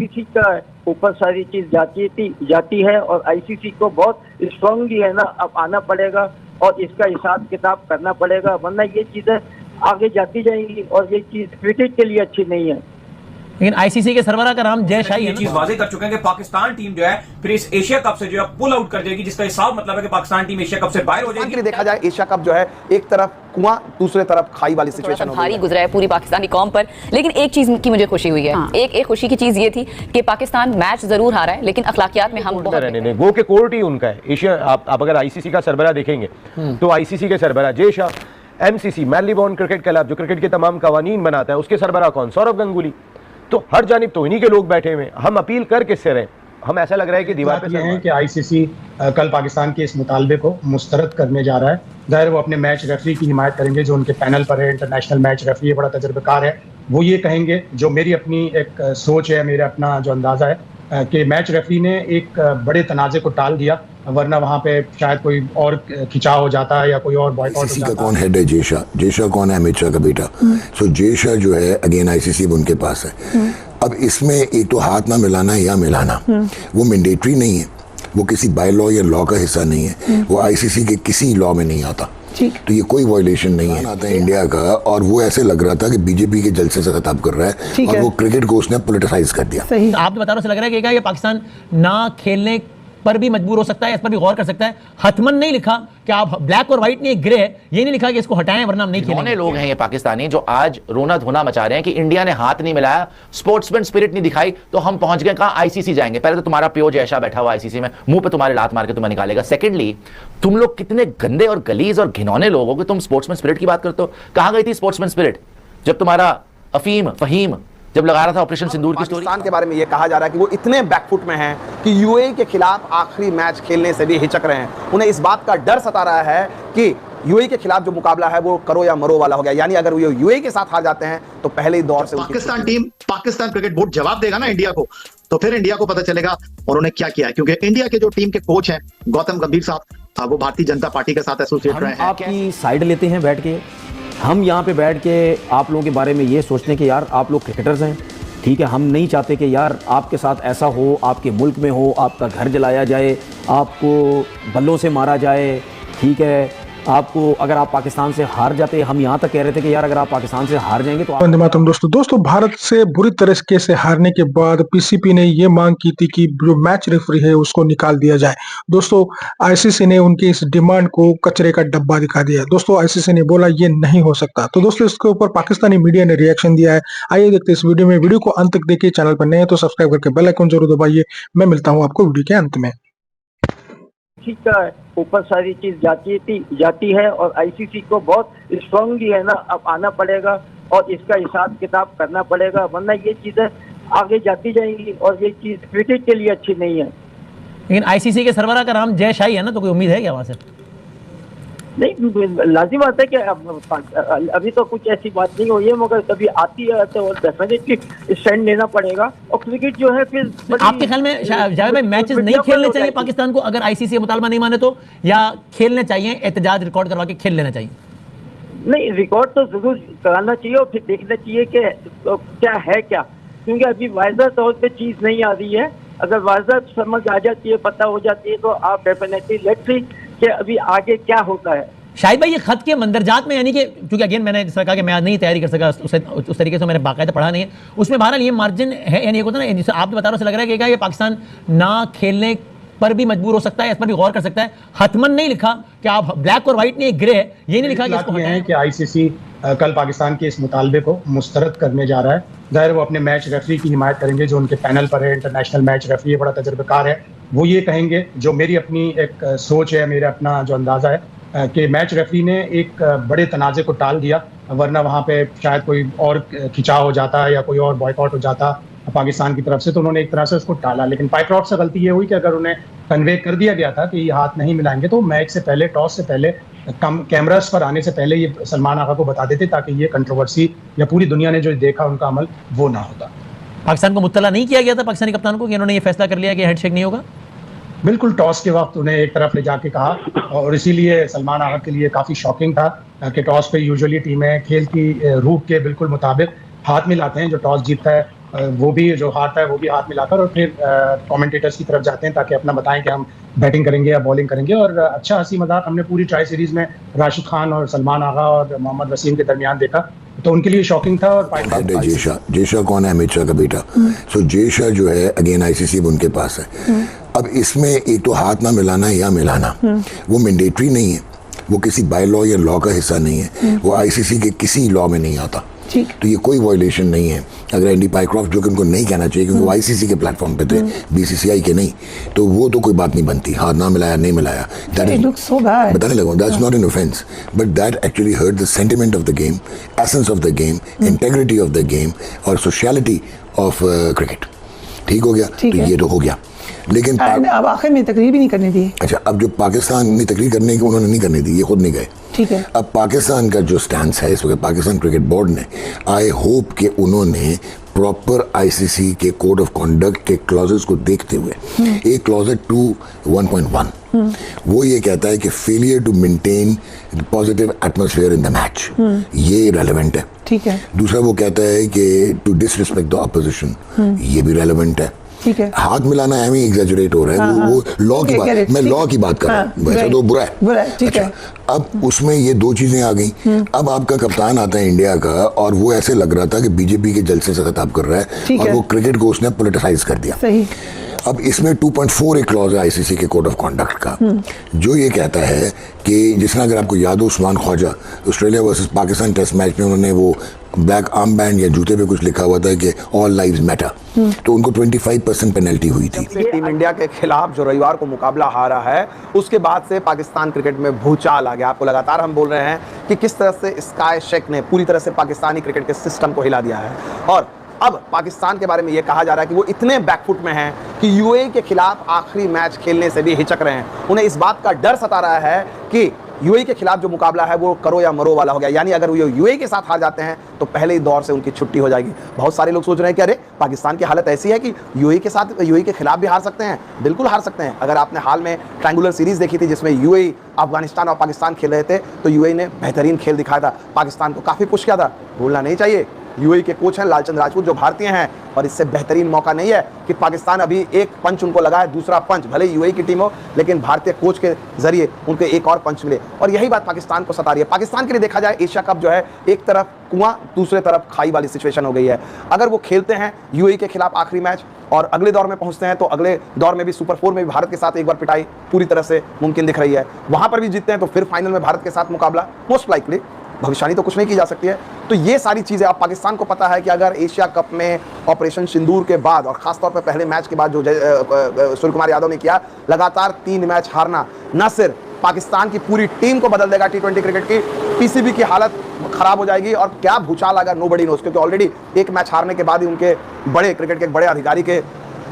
ICC का ऊपर सारी चीज जाती है और आईसीसी को बहुत स्ट्रांगली है ना अब आना पड़ेगा और इसका हिसाब किताब करना पड़ेगा, वरना ये चीजें आगे जाती जाएंगी और ये चीज क्रिकेट के लिए अच्छी नहीं है। लेकिन आईसीसी के सरबराह का नाम जय शाही है, चीज वाजे कर चुके हैं कि पाकिस्तान टीम जो है फिर इस एशिया कप से जो है पुल आउट कर देगी, जिसका हिसाब मतलब है कि पाकिस्तान टीम एशिया कप से बाहर हो जाएगी। देखा जाए एशिया कप जो है एक तरफ कुआं दूसरे तरफ खाई वाली सिचुएशन हो भारी गुजरा है पूरी पाकिस्तानी कौम पर, लेकिन एक चीज की मुझे खुशी हुई है। एक खुशी की चीज ये थी कि पाकिस्तान मैच जरूर हारा है लेकिन अखलाकियात में हम बहुत नहीं, गो के कोर्ट ही उनका है एशिया। आप अगर आईसीसी का सरबराह देखेंगे तो आईसीसी के सरबराह Jay Shah, MCC Marylebone cricket club जो क्रिकेट के तमाम कवानीन बनाता है उसके सरबराह कौन, सौरव गंगुली। तो हर जानिब तो इन्हीं के लोग बैठे हुए, हम अपील कर किससे रहे? हम ऐसा लग रहा है कि दीवार पे है कि आईसीसी कल पाकिस्तान के इस मुतालबे को मुस्तरद करने जा रहा है। जाहिर वो अपने मैच रेफरी की हिमायत करेंगे जो उनके पैनल पर है, इंटरनेशनल मैच रेफरी बड़ा तजर्बेकार है। वो ये कहेंगे, जो मेरी अपनी एक सोच है, मेरा अपना जो अंदाज़ा है कि मैच रेफरी ने एक बड़े तनाज़े को टाल दिया, वरना वहाँ पे शायद कोई और खिंचाव हो जाता है या कोई और बॉयकॉट हो जाता है। कौन हेड है? जय शाह कौन है? अमित शाह का बेटा। सो जय शाह जो है अगेन आईसीसी उनके पास है। अब इसमें एक तो हाथ ना मिलाना या मिलाना वो मैंडेटरी नहीं है, वो किसी बाय लॉ या लॉ का हिस्सा नहीं है, वो आईसीसी के किसी लॉ में नहीं आता। तो ये कोई वायलेशन नहीं है आता है इंडिया का। और वो ऐसे लग रहा था कि बीजेपी के जलसे से खिताब कर रहा है और वो क्रिकेट को उसने पॉलिटिसाइज कर दिया। सही आप बता रहे हो, लग रहा है कि क्या ये पाकिस्तान ना खेलने पर भी मजबूर हो सकता है, इस पर भी गौर कर सकता है। हतमन नहीं लिखा कि आप ब्लैक और व्हाइट नहीं, ग्रे है, ये नहीं लिखा कि इसको हटाएं वरना हम नहीं खेलेंगे। लोग हैं ये पाकिस्तानी जो आज रोना धोना मचा रहे हैं कि इंडिया ने हाथ नहीं मिलाया, स्पोर्ट्समैन स्पिरिट नहीं दिखाई, तो हम पहुंच गए कहां, आईसीसी जाएंगे। पहले तो तुम्हारा प्यो जय शाह बैठा हुआ आईसीसी में, मुंह पे तुम्हारे लात मार के तुम्हें निकालेगा। सेकेंडली, तुम लोग कितने गंदे और गलीज और घिनौने लोग हो कि तुम स्पोर्ट्समैन स्पिरिट की बात करते हो। कहां गई थी स्पोर्ट्समैन स्पिरिट जब तुम्हारा फहीम जब लगा रहा था ऑपरेशन सिंदूर की स्टोरी? पाकिस्तान के बारे में ये कहा जा रहा है कि वो इतने बैकफुट में हैं कि यूएई के खिलाफ आखिरी मैच खेलने से भी हिचक रहे हैं। उन्हें इस बात का डर सता रहा है कि यूएई के खिलाफ जो मुकाबला है वो करो या मरो वाला हो गया, यानी अगर वो यूएई के साथ हार जाते हैं तो पहले ही दौर से पाकिस्तान क्रिकेट बोर्ड जवाब देगा ना इंडिया को, तो फिर इंडिया को पता चलेगा और उन्हें क्या किया है। क्योंकि इंडिया के जो टीम के कोच हैं गौतम गंभीर साहब, वो भारतीय जनता पार्टी के साथ एसोसिएट रहे हैं। आपकी साइड लेते हैं बैठ के, हम यहाँ पे बैठ के आप लोगों के बारे में ये सोचते हैं कि यार आप लोग क्रिकेटर्स हैं, ठीक है, हम नहीं चाहते कि यार आपके साथ ऐसा हो, आपके मुल्क में हो, आपका घर जलाया जाए, आपको बल्लों से मारा जाए, ठीक है, आपको अगर आप पाकिस्तान से हार जाते, हम यहाँ तक कह रहे थे कि यार अगर आप पाकिस्तान से हार जाएंगे तो वंदे मातरम। दोस्तों भारत से बुरी तरीके से हारने के बाद पीसीबी ने ये मांग की थी कि जो मैच रेफरी है उसको निकाल दिया जाए। दोस्तों आईसीसी ने उनकी इस डिमांड को कचरे का डब्बा दिखा दिया। दोस्तों आईसीसी ने बोला ये नहीं हो सकता। तो दोस्तों इसके ऊपर पाकिस्तानी मीडिया ने रिएक्शन दिया है। आइए देखते इस वीडियो में। वीडियो को अंत तक देखिए, चैनल पर नए हैं तो सब्सक्राइब करके बेल आइकन जरूर दबाइए। मैं मिलता हूँ आपको वीडियो के अंत में। का ऊपर सारी चीज जाती है और आईसीसी को बहुत स्ट्रांगली है ना अब आना पड़ेगा और इसका हिसाब किताब करना पड़ेगा, वरना ये चीजें आगे जाती जाएंगी और ये चीज क्रिकेट के लिए अच्छी नहीं है। लेकिन आईसीसी के सरबराह का नाम जय शाही है ना, तो कोई उम्मीद है क्या वहां से? नहीं, लाजिम बात है कि अभी तो कुछ ऐसी बात नहीं हुई है, मगर कभी आती है तो डेफिनेटली स्टैंड लेना पड़ेगा। और क्रिकेट जो है फिर आपके ख्याल में जावेद भाई मैचेस नहीं खेलने चाहिए पाकिस्तान को अगर आईसीसी मुतालबा नहीं माने तो, या खेलने चाहिए, एहतजाज रिकॉर्ड करवा के खेल लेना चाहिए? नहीं, रिकॉर्ड तो जरूर कराना चाहिए और फिर देखना चाहिए कि तो क्या है क्या, क्योंकि अभी वाज़ह तौर पे चीज नहीं आ रही है। अगर वाज़ह समझ आ जाती है, पता हो जाती है, तो आप डेफिनेटली लेट्स सी कि अभी आगे क्या होता है। शाहिद भाई ये खत के मंदरजात में, यानी कि क्योंकि अगेन मैंने जिस तरह कहा कि मैं आज नहीं तैयारी कर सका उस तरीके से मैंने बाकायदा पढ़ा नहीं है, उसमें बहरहाल ये मार्जिन है, यानी होता है ना, जैसे आप बता रहे हो, लग रहा है कि क्या ये पाकिस्तान ना खेलने पर भी मजबूर हो सकता है, इस पर भी गौर कर सकता है। हतमन नहीं लिखा कि आप ब्लैक और व्हाइट नहीं, ग्रे है, ये नहीं लिखा कि इसको हटाएं। कि आईसीसी कल पाकिस्तान के इस मुतालबे को मुस्तरद करने जा रहा है। जाहिर वो अपने मैच रेफरी की हिमायत करेंगे जो उनके पैनल पर है, इंटरनेशनल मैच रेफरी बड़ा तजर्बेकार है। वो ये कहेंगे, जो मेरी अपनी एक सोच है, मेरा अपना जो अंदाज़ा है कि मैच रेफरी ने एक बड़े तनाज़े को टाल दिया, वरना वहाँ पे शायद कोई और खिंचाव हो जाता या कोई और बॉयकॉट हो जाता पाकिस्तान की तरफ से। तो उन्होंने एक तरह से उसको टाला, लेकिन पाइक्रॉट से गलती ये हुई कि अगर उन्हें कन्वे कर दिया गया था कि ये हाथ नहीं मिलाएंगे तो मैच से पहले, टॉस से पहले, कैमरास पर आने से पहले ये सलमान आगा को बता देते, ताकि ये कंट्रोवर्सी या पूरी दुनिया ने जो देखा उनका अमल वो ना होता। पाकिस्तान को मुत्तला नहीं किया गया था पाकिस्तानी कप्तान को कि इन्होंने ये फैसला कर लिया कि हैंडशेक नहीं होगा? बिल्कुल, टॉस के वक्त उन्हें एक तरफ ले जाके कहा, और इसीलिए सलमान आगा के लिए काफ़ी शॉकिंग था कि टॉस पे यूजुअली टीमें खेल की रूट के बिल्कुल मुताबिक हाथ मिलाते हैं। जो टॉस जीतता है वो भी जो हारता है वो भी हाथ मिलाकर और फिर कमेंटेटर्स की तरफ जाते हैं ताकि अपना बताएं कि हम बैटिंग करेंगे या बॉलिंग करेंगे। और अच्छा हंसी मजाक हमने पूरी ट्राई सीरीज में राशिद खान और सलमान आगा और मोहम्मद वसीम के दरमियान देखा, तो उनके लिए शॉकिंग था। और जेशा कौन है? अमित शाह का बेटा। सो जेशा जो है अगेन आईसीसी उनके पास है। अब इसमें एक तो हाथ ना मिलाना या मिलाना, वो मैंडेटरी नहीं है, वो किसी बाय लॉ या लॉ का हिस्सा नहीं है, वो आईसीसी के किसी लॉ में नहीं आता। तो ये कोई वायलेशन नहीं है। अगर एंडी पाइक्रॉफ्ट, जो कि उनको नहीं कहना चाहिए क्योंकि वो आईसीसी के प्लेटफॉर्म पे थे, बीसीसीआई के नहीं, तो वो तो कोई बात नहीं बनती। हाथ ना मिलाया नहीं मिलाया, बताने लगा, that's not an offence, but that actually hurt the sentiment of the game, essence of the game, integrity of the game और सोशलिटी ऑफ क्रिकेट। ठीक हो गया, तो ये तो हो गया। लेकिन अब आखिर में तकरीर भी नहीं करने दी। अच्छा, अब जो पाकिस्तान ने तकरीर करने की उन्होंने नहीं करने दी, ये खुद नहीं गए। ठीक है। अब पाकिस्तान का जो स्टैंड है इस वक्त पाकिस्तान क्रिकेट बोर्ड ने, आई होप कि उन्होंने प्रॉपर आईसीसी के कोड ऑफ कॉन्डक्ट के क्लॉजेस को देखते हुए, एक क्लॉज है 2.1, वो ये कहता है कि failure to maintain positive atmosphere in the match, ये रेलेवेंट है। ठीक है। दूसरा वो कहता है कि टू डिसरिस्पेक्ट द ऑपोजिशन, ये भी रेलेवेंट है। ठीक है। हाथ मिलाना है, एग्जैजरेट हो रहा है, वो लॉ की बात, मैं लॉ की बात कर रहा हूँ, वैसे तो बुरा है। ठीक है। अब उसमें ये दो चीजें आ गई। अब आपका कप्तान आता है इंडिया का, और वो ऐसे लग रहा था कि बीजेपी के जलसे से खिताब कर रहा है, और वो क्रिकेट को उसने पॉलिटिसाइज कर दिया। सही। अब इसमें 2.4 एक क्लॉज है आईसीसी के कोड ऑफ कॉन्डक्ट का, जो ये कहता है कि जिसमें अगर आपको याद हो, Usman Khawaja Australia versus Pakistan test match में उन्होंने वो ब्लैक आर्म बैंड या जूते पे कुछ लिखा हुआ था कि ऑल लाइव्स मैटर, तो उनको 25% पेनल्टी हुई थी। टीम इंडिया के खिलाफ जो रविवार को मुकाबला हारा है, उसके बाद से पाकिस्तान क्रिकेट में भूचाल आ गया। आपको लगातार हम बोल रहे हैं कि किस तरह से स्काई शेख ने पूरी तरह से पाकिस्तानी क्रिकेट के सिस्टम को हिला दिया है, और अब पाकिस्तान के बारे में यह कहा जा रहा है कि वो इतने बैकफुट में हैं कि यूएई के खिलाफ आखिरी मैच खेलने से भी हिचक रहे हैं। उन्हें इस बात का डर सता रहा है कि यूएई के खिलाफ जो मुकाबला है वो करो या मरो वाला हो गया, यानी अगर वो यूएई के साथ हार जाते हैं तो पहले ही दौर से उनकी छुट्टी हो जाएगी। बहुत सारे लोग सोच रहे हैं कि अरे पाकिस्तान की हालत ऐसी है कि यूएई के खिलाफ भी हार सकते हैं। बिल्कुल हार सकते हैं। अगर आपने हाल में ट्रायंगुलर सीरीज देखी थी जिसमें यूएई, अफगानिस्तान और पाकिस्तान खेल रहे थे, तो यूएई ने बेहतरीन खेल दिखाया था, पाकिस्तान को काफ़ी पुश किया था। भूलना नहीं चाहिए, यूएई के कोच हैं लालचंद राजपूत, जो भारतीय हैं, और इससे बेहतरीन मौका नहीं है कि पाकिस्तान अभी एक पंच उनको लगा है, दूसरा पंच भले यूएई की टीम हो, लेकिन भारतीय कोच के जरिए उनको एक और पंच मिले, और यही बात पाकिस्तान को सता रही है। पाकिस्तान के लिए देखा जाए, एशिया कप जो है एक तरफ कुआं, दूसरे तरफ खाई वाली सिचुएशन हो गई है। अगर वो खेलते हैं यूएई के खिलाफ आखिरी मैच और अगले दौर में पहुंचते हैं, तो अगले दौर में भी सुपर 4 में भी भारत के साथ एक बार पिटाई पूरी तरह से मुमकिन दिख रही है। वहां पर भी जीतते हैं तो फिर फाइनल में भारत के साथ मुकाबला मोस्ट लाइकली, भविष्यवाणी तो कुछ नहीं की जा सकती है। तो ये सारी चीज़ें, अब पाकिस्तान को पता है कि अगर एशिया कप में ऑपरेशन सिंदूर के बाद, और खासतौर पर पहले मैच के बाद जो सूर्य कुमार यादव ने किया, लगातार 3 मैच हारना न सिर्फ पाकिस्तान की पूरी टीम को बदल देगा टी20 क्रिकेट की, पीसीबी की हालत खराब हो जाएगी, और क्या भूचाल आएगा नोबडी नोस, क्योंकि ऑलरेडी एक मैच हारने के बाद ही उनके बड़े क्रिकेट के बड़े अधिकारी के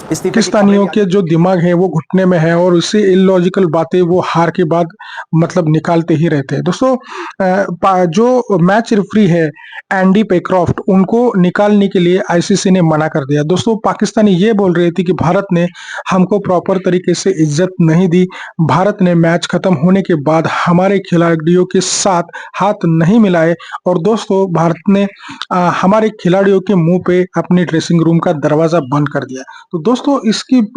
पाकिस्तानियों के जो दिमाग है वो घुटने में है, और उससे इलॉजिकल बातें वो हार के बाद मतलब निकालते ही रहते हैं। दोस्तों, जो मैच रेफरी है एंडी पेक्रॉफ्ट, उनको निकालने के लिए आईसीसी ने मना कर दिया। दोस्तों, पाकिस्तानी ये बोल रहे थे कि भारत ने हमको प्रॉपर तरीके से इज्जत नहीं दी, भारत ने मैच खत्म होने के बाद हमारे खिलाड़ियों के साथ हाथ नहीं मिलाए, और दोस्तों भारत ने हमारे खिलाड़ियों के मुंह पे अपने ड्रेसिंग रूम का दरवाजा बंद कर दिया। तो दोस्तों,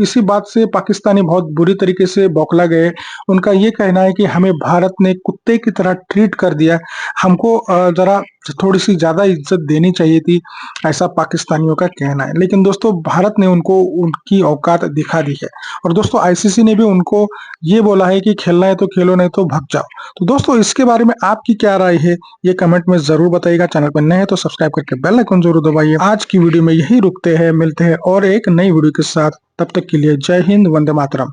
इसी बात से पाकिस्तानी बहुत बुरी तरीके से बौखला गए। उनका ये कहना है कि हमें भारत ने कुत्ते की तरह ट्रीट कर दिया, हमको जरा थोड़ी सी ज्यादा इज्जत देनी चाहिए थी, ऐसा पाकिस्तानियों का कहना है। लेकिन दोस्तों, भारत ने उनको उनकी औकात दिखा दी है, और दोस्तों आईसीसी ने भी उनको ये बोला है कि खेलना है तो खेलो, नहीं तो भाग जाओ। तो दोस्तों, इसके बारे में आपकी क्या राय है, ये कमेंट में जरूर बताइएगा। चैनल पर नए हैं तो सब्सक्राइब करके बेल आइकन जरूर दबाइए। आज की वीडियो में यही रुकते हैं, मिलते हैं और एक नई वीडियो के साथ। तब तक के लिए जय हिंद, वंदे मातरम।